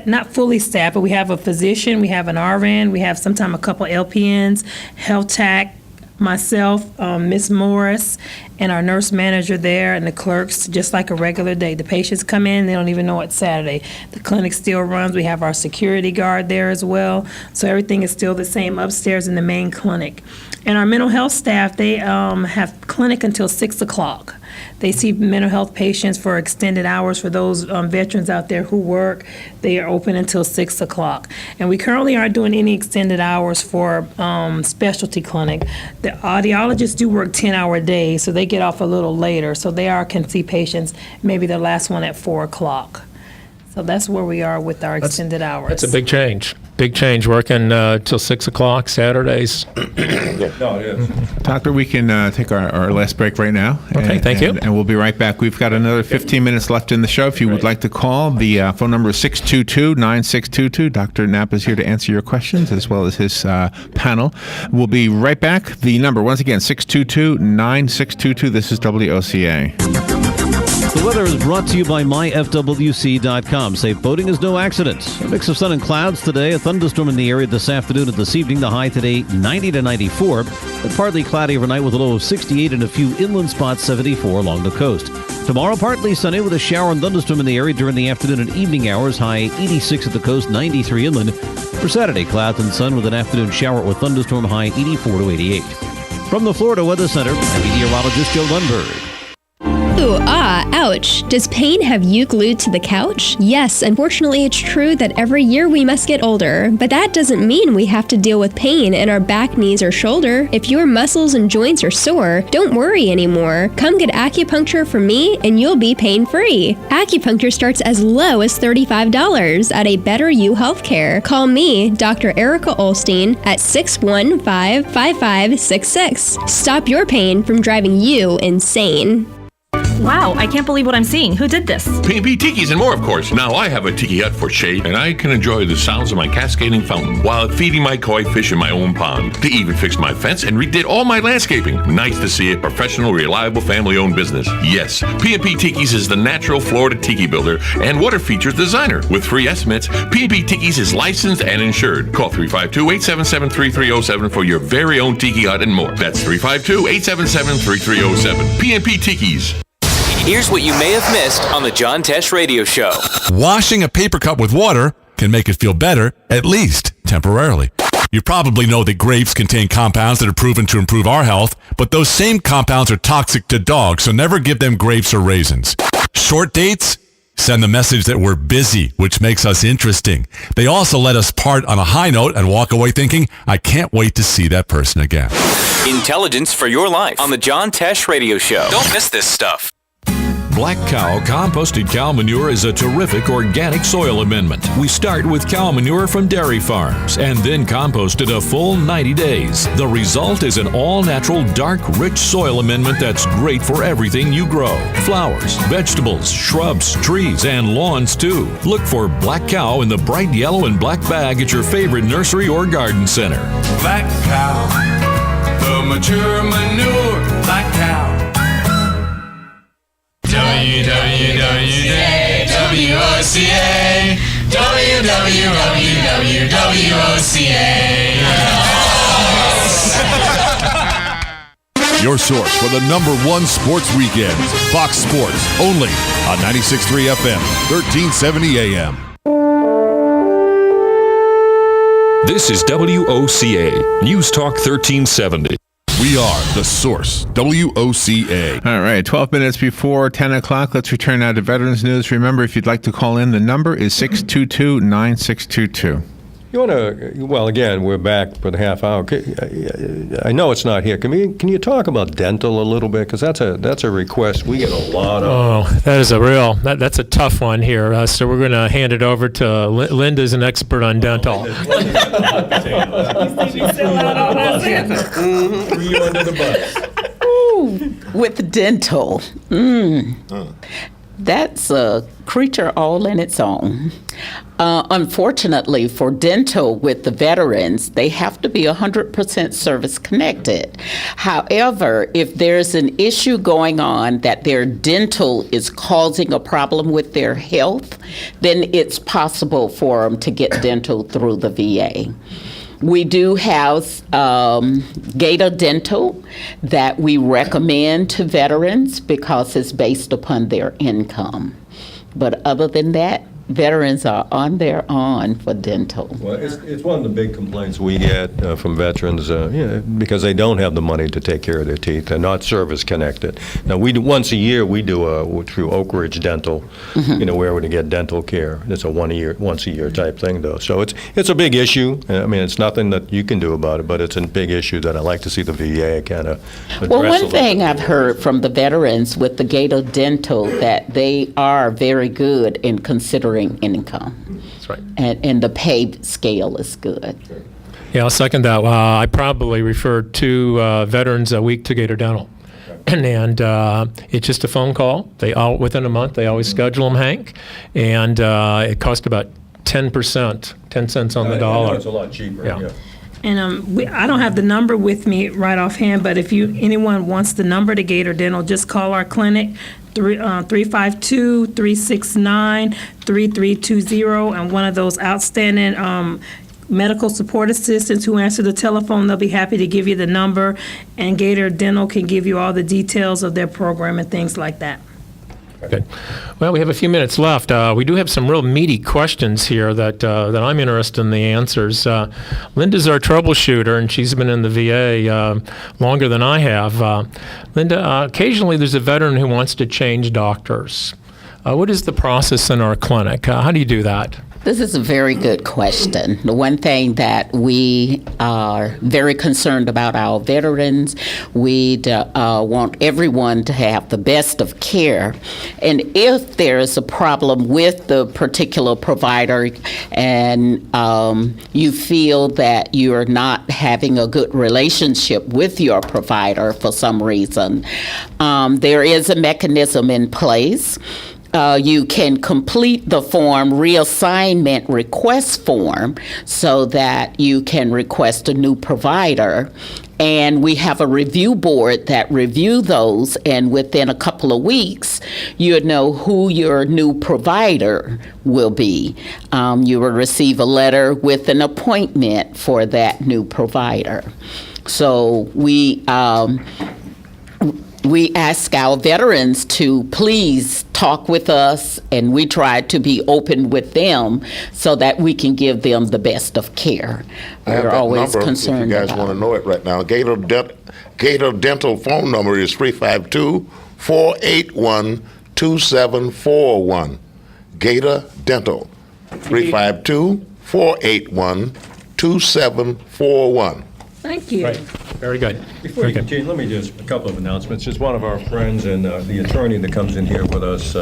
not fully staffed, but we have a physician, we have an RN, we have sometimes a couple LPNs, health tech, myself, Miss Morris, and our nurse manager there, and the clerks, just like a regular day. The patients come in, they don't even know it's Saturday. The clinic still runs. We have our security guard there as well. So everything is still the same upstairs in the main clinic. And our mental health staff, they have clinic until 6 o'clock. They see mental health patients for extended hours. For those veterans out there who work, they are open until 6 o'clock. And we currently aren't doing any extended hours for specialty clinic. The audiologists do work 10-hour days, so they get off a little later. So they can see patients, maybe the last one at 4 o'clock. So that's where we are with our extended hours. That's a big change. Big change, working till 6 o'clock Saturdays. No, it is. Doctor, we can take our last break right now. Okay, thank you. And we'll be right back. We've got another 15 minutes left in the show. If you would like to call, the phone number is 622-9622. Dr. Knapp is here to answer your questions as well as his panel. We'll be right back. The number, once again, 622-9622. This is WOCA. The weather is brought to you by myfwc.com. Safe boating is no accident. A mix of sun and clouds today. A thunderstorm in the area this afternoon and this evening. The high today 90 to 94. But partly cloudy overnight with a low of 68 and a few inland spots 74 along the coast. Tomorrow partly sunny with a shower and thunderstorm in the area during the afternoon and evening hours. High 86 at the coast, 93 inland. For Saturday, clouds and sun with an afternoon shower or thunderstorm. High 84 to 88. From the Florida Weather Center, I'm meteorologist Joe Lundberg. Ooh, ouch. Does pain have you glued to the couch? Yes, unfortunately it's true that every year we must get older, but that doesn't mean we have to deal with pain in our back, knees, or shoulder. If your muscles and joints are sore, don't worry anymore. Come get acupuncture from me and you'll be pain-free. Acupuncture starts as low as $35 at a Better You Healthcare. Call me, Dr. Erica Olstein, at 615-5566. Stop your pain from driving you insane. Wow, I can't believe what I'm seeing. Who did this? P&P Tikis and more, of course. Now I have a tiki hut for shade, and I can enjoy the sounds of my cascading fountain while feeding my koi fish in my own pond. They even fixed my fence and redid all my landscaping. Nice to see a professional, reliable, family-owned business. Yes, P&P Tikis is the natural Florida tiki builder and water features designer. With free estimates, P&P Tikis is licensed and insured. Call 352-877-3307 for your very own tiki hut and more. That's 352-877-3307. P&P Tikis. Here's what you may have missed on the John Tesh Radio Show. Washing a paper cup with water can make it feel better, at least temporarily. You probably know that grapes contain compounds that are proven to improve our health, but those same compounds are toxic to dogs, so never give them grapes or raisins. Short dates? Send the message that we're busy, which makes us interesting. They also let us part on a high note and walk away thinking, I can't wait to see that person again. Intelligence for your life on the John Tesh Radio Show. Don't miss this stuff. Black Cow composted cow manure is a terrific organic soil amendment. We start with cow manure from dairy farms and then compost it a full 90 days. The result is an all-natural, dark, rich soil amendment that's great for everything you grow. Flowers, vegetables, shrubs, trees, and lawns too. Look for Black Cow in the bright yellow and black bag at your favorite nursery or garden center. Black Cow, the mature manure, Black Cow. WWWOCA, Your source for the #1 sports weekends. Fox Sports, only on 96.3 FM, 1370 AM. This is WOCA, News Talk 1370. We are the source, WOCA. All right, 12 minutes before 10 o'clock. Let's return now to Veterans News. Remember, if you'd like to call in, the number is 622-9622. You want to, well, again, we're back for the half hour. I know it's not here. Can you talk about dental a little bit? Because that's a request we get a lot of. Oh, that is that's a tough one here. So we're going to hand it over to Linda's an expert on dental. Threw you under the bus. Ooh, with dental. That's a creature all in its own. Unfortunately for dental with the veterans, they have to be 100% service connected. However, if there's an issue going on that their dental is causing a problem with their health, then it's possible for them to get dental through the VA. We do have Gator Dental that we recommend to veterans because it's based upon their income. But other than that, veterans are on their own for dental. Well, it's one of the big complaints we get from veterans because they don't have the money to take care of their teeth. They're not service connected. Now, once a year we do through Oak Ridge Dental, where to get dental care. It's a once a year type thing, though. So it's a big issue. I mean, it's nothing that you can do about it, but it's a big issue that I'd like to see the VA kind of address. Well, one thing I've heard from the veterans with the Gator Dental that they are very good in considering income. That's right. And the pay scale is good. Yeah, I'll second that. I probably refer two veterans a week to Gator Dental. And it's just a phone call. Within a month, they always schedule them, Hank. And it costs about 10%, 10 cents on the dollar. It's a lot cheaper. Yeah. And I don't have the number with me right offhand, but if anyone wants the number to Gator Dental, just call our clinic, 352-369-3320, and one of those outstanding medical support assistants who answer the telephone, they'll be happy to give you the number, and Gator Dental can give you all the details of their program and things like that. Good. Well, we have a few minutes left. We do have some real meaty questions here that I'm interested in the answers. Linda's our troubleshooter, and she's been in the VA longer than I have. Linda, occasionally there's a veteran who wants to change doctors. What is the process in our clinic? How do you do that? This is a very good question. The one thing that we are very concerned about our veterans, we want everyone to have the best of care. And if there is a problem with the particular provider and you feel that you're not having a good relationship with your provider for some reason, there is a mechanism in place. You can complete the reassignment request form so that you can request a new provider. And we have a review board that review those, and within a couple of weeks, you'll know who your new provider will be. You will receive a letter with an appointment for that new provider. So we ask our veterans to please talk with us, and we try to be open with them so that we can give them the best of care. We're always concerned if you guys want to know it right now. Gator Dental phone number is 352-481-2741. Gator Dental, 352-481-2741. Thank you. Right. Very good. Before you continue, let me just a couple of announcements. Just one of our friends and the attorney that comes in here with us,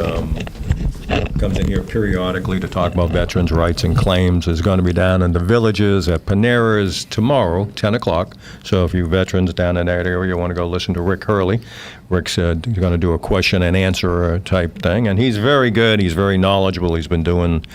comes in here periodically to talk about veterans' rights and claims, is going to be down in the Villages at Panera's tomorrow, 10 o'clock. So if you veterans down in that area, you want to go listen to Rick Hurley. Rick's going to do a question and answer type thing, and he's very good. He's very knowledgeable. He's been doing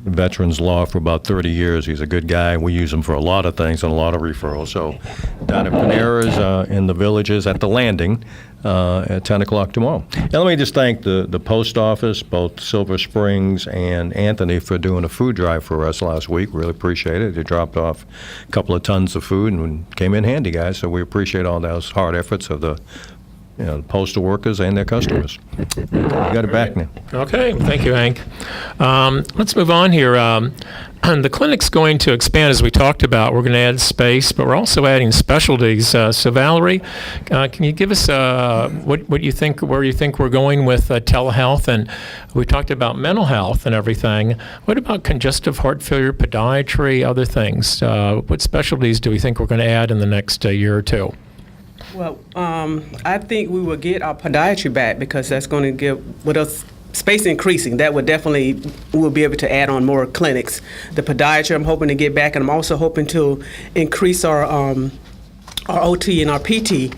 veterans law for about 30 years. He's a good guy. We use him for a lot of things and a lot of referrals. So down at Panera's in the Villages at the Landing at 10 o'clock tomorrow. And let me just thank the post office, both Silver Springs and Anthony, for doing a food drive for us last week. Really appreciate it. They dropped off a couple of tons of food and came in handy, guys. So we appreciate all those hard efforts of the postal workers and their customers. You got it back now. Okay, thank you, Hank. Let's move on here. The clinic's going to expand, as we talked about. We're going to add space, but we're also adding specialties. So, Valerie, can you give us what you think, where you think we're going with telehealth? And we talked about mental health and everything. What about congestive heart failure, podiatry, other things? What specialties do we think we're going to add in the next year or two? Well, I think we will get our podiatry back because that's going to give, with us space increasing, that would definitely, we'll be able to add on more clinics. The podiatry I'm hoping to get back, and I'm also hoping to increase our OT and our PT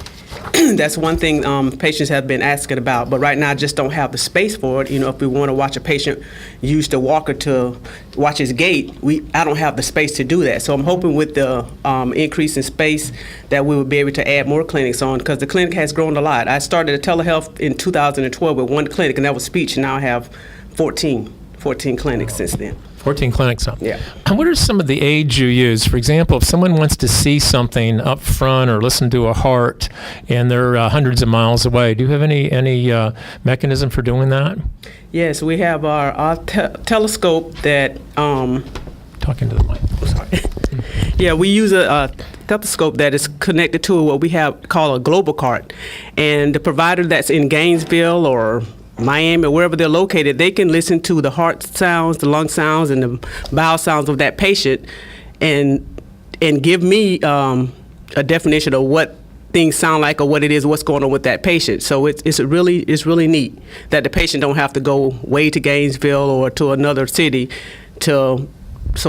That's one thing patients have been asking about. But right now, I just don't have the space for it. You know, if we want to watch a patient use the walker to watch his gait, I don't have the space to do that. So I'm hoping with the increase in space that we will be able to add more clinics on, because the clinic has grown a lot. I started a telehealth in 2012 with one clinic, and that was speech, and now I have 14 clinics since then. 14 clinics up. Yeah. And what are some of the aids you use? For example, if someone wants to see something up front or listen to a heart and they're hundreds of miles away, do you have any mechanism for doing that? Yes, we have our telescope that... Talking to the mic. Sorry. Yeah, we use a stethoscope that is connected to what we have called a global cart. And the provider that's in Gainesville or Miami or wherever they're located, they can listen to the heart sounds, the lung sounds, and the bowel sounds of that patient, and give me a definition of what things sound like or what it is, what's going on with that patient. So it's really neat that the patient don't have to go way to Gainesville or to another city so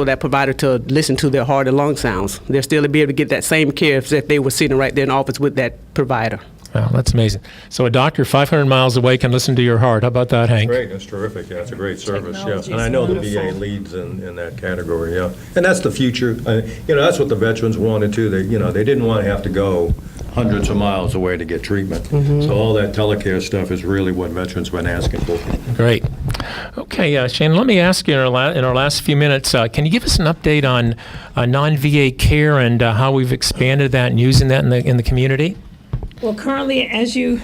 that provider to listen to their heart and lung sounds. They'll still be able to get that same care as if they were sitting right there in the office with that provider. Wow, that's amazing. So a doctor 500 miles away can listen to your heart. How about that, Hank? Great, that's terrific. Yeah, it's a great service. Yeah, Technology's and I know the wonderful. VA leads in that category. Yeah, and that's the future. That's what the veterans wanted too. They didn't want to have to go hundreds of miles away to get treatment. So all that telecare stuff is really what veterans have been asking for. Great. Okay, Shane, let me ask you in our last few minutes, can you give us an update on non-VA care and how we've expanded that and using that in the community? Well, currently, as you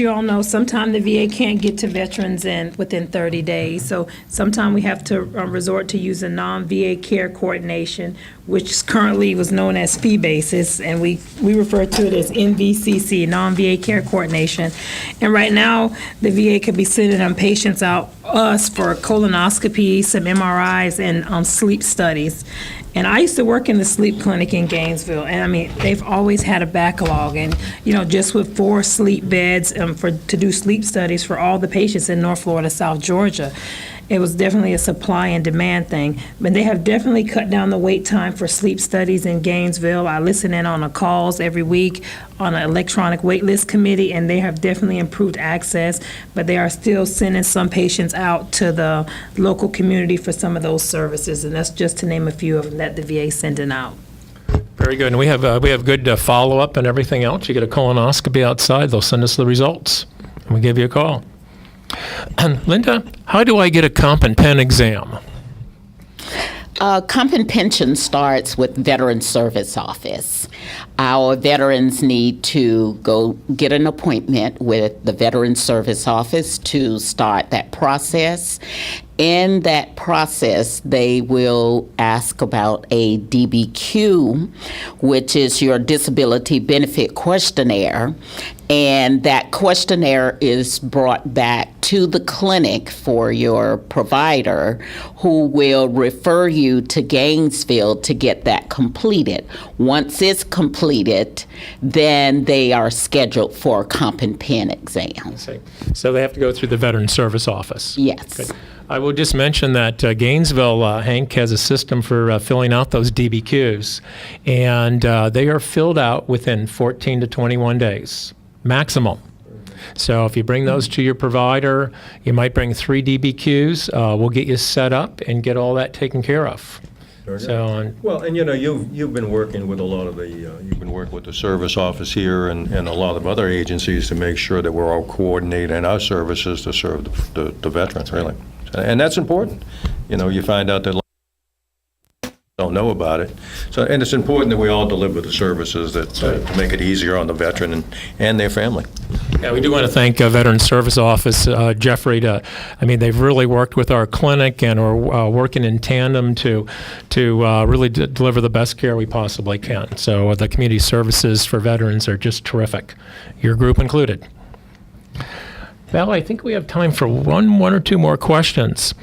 all know, sometimes the VA can't get to veterans within 30 days. So sometimes we have to resort to using non-VA care coordination, which currently was known as fee basis, and we refer to it as NVCC, non-VA care coordination. And right now, the VA could be sending patients out us for colonoscopy, some MRIs, and sleep studies. And I used to work in the sleep clinic in Gainesville, and I mean, they've always had a backlog. And, just with 4 sleep beds to do sleep studies for all the patients in North Florida, South Georgia, it was definitely a supply and demand thing. But they have definitely cut down the wait time for sleep studies in Gainesville. I listen in on the calls every week on an electronic wait list committee, and they have definitely improved access, but they are still sending some patients out to the local community for some of those services, and that's just to name a few of them that the VA is sending out. Very good. And we have good follow-up and everything else. You get a colonoscopy outside, they'll send us the results, and we give you a call. And Linda, how do I get a comp and pen exam? Comp and pension starts with Veteran Service Office. Our veterans need to go get an appointment with the Veteran Service Office to start that process. In that process, they will ask about a DBQ, which is your disability benefit questionnaire. And that questionnaire is brought back to the clinic for your provider, who will refer you to Gainesville to get that completed. Once it's completed, then they are scheduled for a comp and pen exam. So they have to go through the Veteran Service Office? Yes. Good. I will just mention that Gainesville, Hank, has a system for filling out those DBQs, and they are filled out within 14 to 21 days, maximum. So if you bring those to your provider, you might bring 3 DBQs. We'll get you set up and get all that taken care of. So, well, and you've been working with a lot of you've been working with the service office here and a lot of other agencies to make sure that we're all coordinating our services to serve the veterans, really. And that's important. You find out that don't know about it. So, and it's important that we all deliver the services that to make it easier on the veteran and their family. Yeah, we do want to thank Veteran Service Office, Jeffrey. They've really worked with our clinic and are working in tandem to really deliver the best care we possibly can. So the community services for veterans are just terrific, your group included. Val, I think we have time for one or two more questions.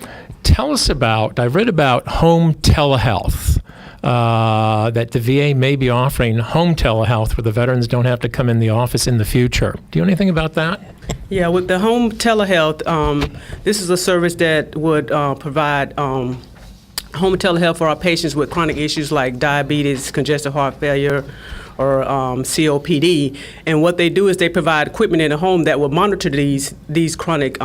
Tell us I've read about home telehealth, that the VA may be offering home telehealth where the veterans don't have to come in the office in the future. Do you know anything about that? Yeah, with the home telehealth, this is a service that would provide home telehealth for our patients with chronic issues like diabetes, congestive heart failure, or COPD. And what they do is they provide equipment in the home that will monitor these chronic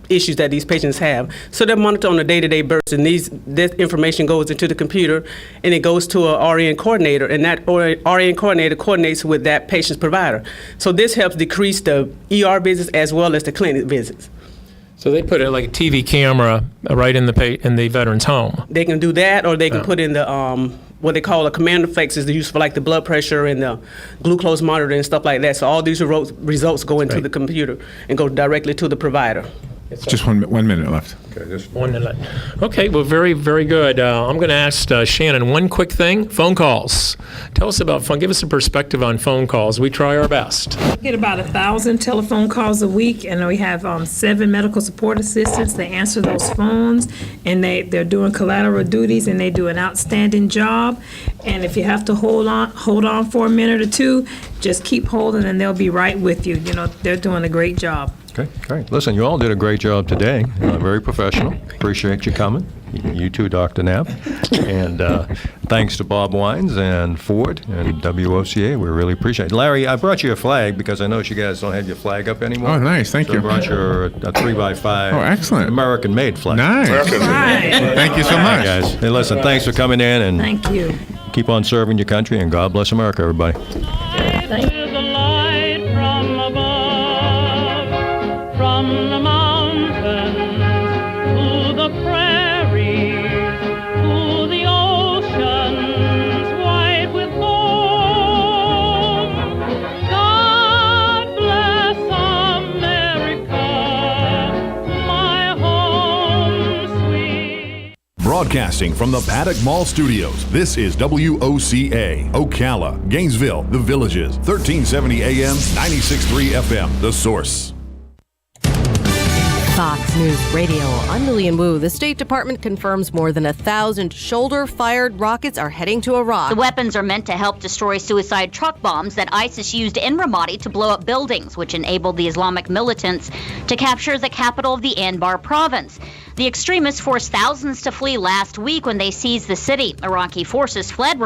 issues that these patients have. So they're monitored on a day-to-day basis, and this information goes into the computer, and it goes to a RN coordinator, and that RN coordinator coordinates with that patient's provider. So this helps decrease the ER visits as well as the clinic visits. So they put it like a TV camera right in the veteran's home. They can do that, or they can put in the what they call a command effects is used for like the blood pressure and the glucose monitor and stuff like that. So all these results go into the computer and go directly to the provider. Just 1 minute left. Okay, just 1 minute. Okay, well, very, very good. I'm going to ask Shannon one quick thing. Phone calls. Tell us about phone. Give us a perspective on phone calls. We try our best. We get about 1,000 telephone calls a week, and we have 7 medical support assistants. They answer those phones, and they're doing collateral duties, and they do an outstanding job. And if you have to hold on for a minute or two, just keep holding, and they'll be right with you. You know, they're doing a great job. Okay, great. Listen, you all did a great job today. Very professional. Appreciate you coming. You too, Dr. Knapp. And thanks to Bob Wines and Ford and WOCA. We really appreciate it. Larry, I brought you a flag because I know you guys don't have your flag up anymore. Oh, nice. Thank you. I brought you a 3x5. Oh, excellent. American-made flag. Nice. Thank you so much. Right, guys. Hey, listen, thanks for coming in, and Thank you. keep on serving your country, and God bless America, everybody. Thank you. From the mountains to the prairies to the oceans white with foam. God bless America, my home sweet. Broadcasting from the Paddock Mall Studios, this is WOCA, Ocala, Gainesville, The Villages, 1370 AM, 96.3 FM, The Source. Fox News Radio. I'm Lillian Wu. The State Department confirms more than 1,000 shoulder-fired rockets are heading to Iraq. The weapons are meant to help destroy suicide truck bombs that ISIS used in Ramadi to blow up buildings, which enabled the Islamic militants to capture the capital of the Anbar province. The extremists forced thousands to flee last week when they seized the city. Iraqi forces fled